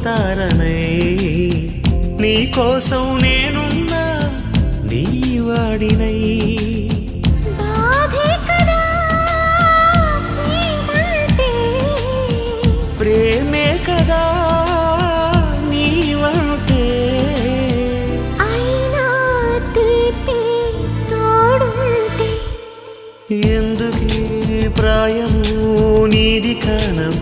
తారనై నీ కోసం నేనున్నా నీ వాడినై ప్రేమే కదా నీవంటే అయినా తీపి తోడుంటే ఎందుకీ ప్రాయము నీది కానము